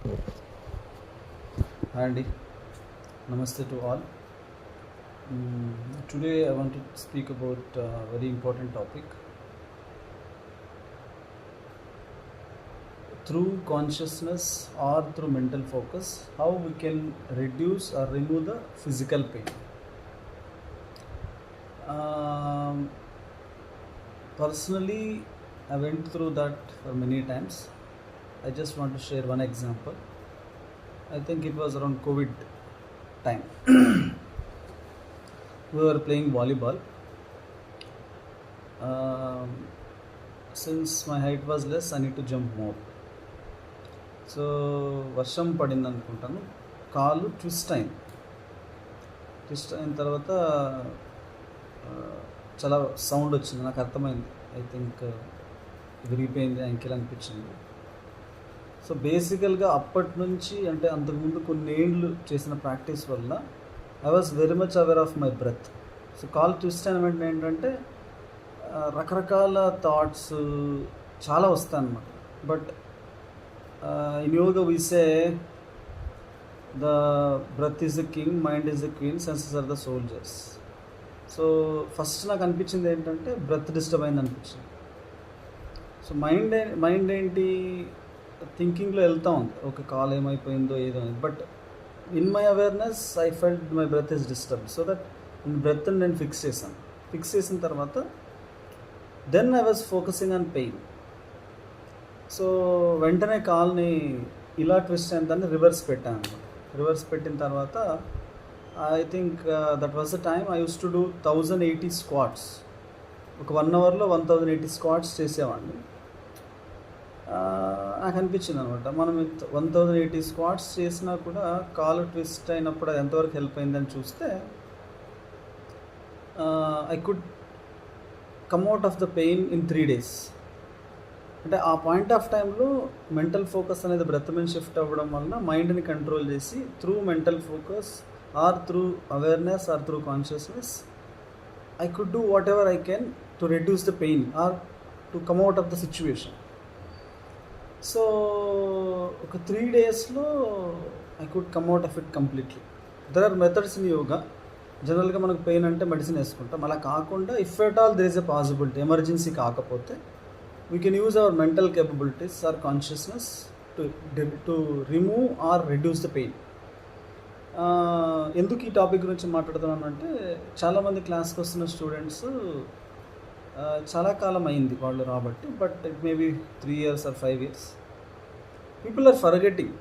Hi Andy, Namaste to all. Today I want to speak about a very important topic. Through consciousness or through mental focus, how we can reduce or remove the physical pain. Um, Personally, I went through that for many times. I just want to share one example. I think it was around COVID time. We were playing volleyball. Um, since my height was less, I need to jump more. So వర్షం పడింది అనుకుంటాను, కాలు twist అయిన తర్వాత చాలా sound వచ్చింది. నాకు అర్థమైంది, ఐ థింక్ విరిగిపోయింది యాంకిల్ అనిపించింది. సో బేసికల్గా అప్పటి నుంచి, అంటే అంతకుముందు కొన్ని ఏళ్ళు చేసిన ప్రాక్టీస్ వల్ల I was very much aware of my breath. So call twist అయిన వెంటనే ఏంటంటే రకరకాల థాట్స్ చాలా వస్తాయి అన్నమాట. But in yoga we say the breath is the king, mind is the queen, senses are the soldiers. So first నాకు అనిపించింది ఏంటంటే బ్రెత్ డిస్టర్బ్ అయింది అనిపించింది. సో మైండ్ ఏంటి, థింకింగ్లో వెళ్తూ ఉంది, ఒక కాల్ ఏమైపోయిందో ఏదో. But in my awareness I felt my breath is disturb. So that బ్రెత్ని నేను ఫిక్స్ చేసిన తర్వాత then I was focusing on pain. So వెంటనే కాల్ని ఇలా ట్విస్ట్ అయిన దాన్ని రివర్స్ పెట్టాను అనమాట. రివర్స్ పెట్టిన తర్వాత I think that was the time I use to do 1080 squats. ఒక 1 అవర్లో 1080 స్క్వాట్స్ చేసేవాడిని. నాకు అనిపించింది అనమాట, మనం 1080 స్క్వాట్స్ చేసినా కూడా కాలు ట్విస్ట్ అయినప్పుడు అది ఎంతవరకు హెల్ప్ అయిందని చూస్తే I could come out of the pain in 3 days. అంటే ఆ పాయింట్ ఆఫ్ టైంలో మెంటల్ ఫోకస్ అనేది బ్రెత్ మీద షిఫ్ట్ అవ్వడం వలన మైండ్ని కంట్రోల్ చేసి through mental focus or through awareness or through consciousness I could do whatever I can to reduce the pain or to come out of the situation. So ఒక 3 daysలో I could come out of it completely. There or methods in yoga. జనరల్గా మనకు pain అంటే medicine వేసుకుంటాం, అలా కాకుండా if at all there is a possibility, emergency కాకపోతే we can use our mental capabilities or consciousness to remove or reduce the pain. ఎందుకు ఈ topic గురించి మాట్లాడుతున్నాను అంటే, చాలామంది క్లాస్కి వస్తున్న స్టూడెంట్స్ చాలా కాలం అయింది వాళ్ళు రాబట్టి, but it may be 3 years or 5 years. People are forgetting.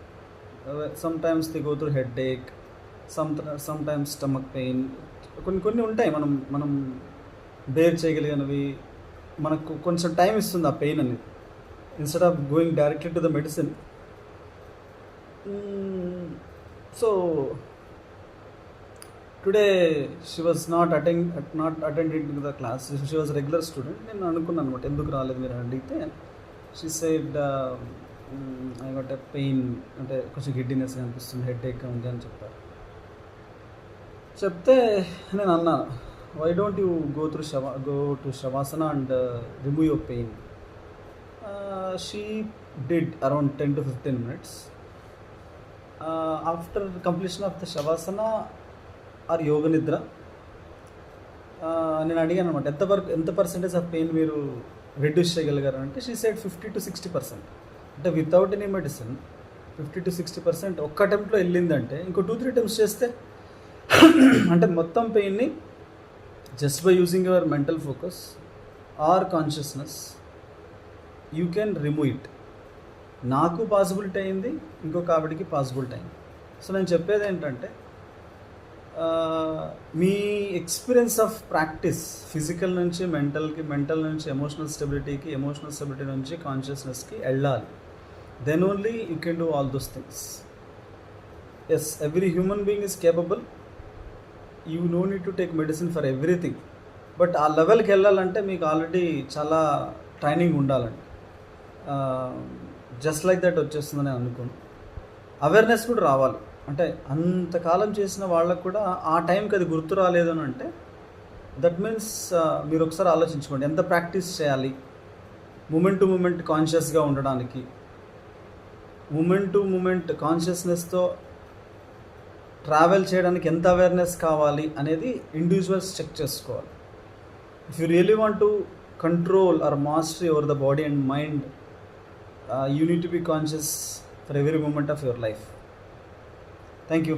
Sometimes they go through headache, sometimes stomach pain, కొన్ని ఉంటాయి మనం బేర్ చేయగలిగినవి. మనకు కొంచెం టైం ఇస్తుంది ఆ పెయిన్ అనేది, instead of going directly to the medicine. So today she was not attending to the class. She was regular student. నేను అనుకున్నాను అనమాట, ఎందుకు రాలేదు మీరు అడిగితే, she said I got a pain, అంటే కొంచెం గిడ్డినెస్ అనిపిస్తుంది, హెడ్ ఏక్ ఉంది అని చెప్పారు. చెప్తే నేను అన్నాను, why don't you go to Shavasana and remove your pain? She did around 10 to 15 minutes. After completion of the Shavasana or Yoga Nidra, నేను అడిగాను అనమాట, ఎంత పర్సెంటేజ్ ఆఫ్ పెయిన్ మీరు రెడ్యూస్ చేయగలిగారు అంటే, షీ సైడ్ 50 to 60%. అంటే వితౌట్ ఎనీ మెడిసిన్ 50 to 60% ఒక్క అటెంప్ట్లో వెళ్ళిందంటే, ఇంకో 2-3 attempts చేస్తే అంటే మొత్తం పెయిన్ని just by using your mental focus or consciousness you can remove it. నాకు పాసిబిలిటీ అయింది, ఇంకొక ఆవిడికి పాసిబిలిటీ అయింది. సో నేను చెప్పేది ఏంటంటే, మీ ఎక్స్పీరియన్స్ ఆఫ్ ప్రాక్టీస్ ఫిజికల్ నుంచి మెంటల్కి, మెంటల్ నుంచి ఎమోషనల్ స్టెబిలిటీకి, ఎమోషనల్ స్టెబిలిటీ నుంచి కాన్షియస్నెస్కి వెళ్ళాలి. Then only you can do all those things. Yes, every human being is capable. You no need to take medicine for everything. But ఆ లెవెల్కి వెళ్ళాలంటే మీకు ఆల్రెడీ చాలా ట్రైనింగ్ ఉండాలండి. జస్ట్ లైక్ దట్ వచ్చేస్తుందని అనుకోను. అవేర్నెస్ కూడా రావాలి. అంటే అంతకాలం చేసిన వాళ్ళకు కూడా ఆ టైంకి అది గుర్తు రాలేదు అని అంటే, దట్ మీన్స్ మీరు ఒకసారి ఆలోచించుకోండి, ఎంత ప్రాక్టీస్ చేయాలి మూమెంట్ టు మూమెంట్ కాన్షియస్గా ఉండడానికి. మూమెంట్ టు మూమెంట్ కాన్షియస్నెస్తో ట్రావెల్ చేయడానికి ఎంత అవేర్నెస్ కావాలి అనేది ఇండివిజువల్స్ చెక్ చేసుకోవాలి. If you really want to control or mastery over the body and mind, you need to be conscious for every moment of your life. Thank you.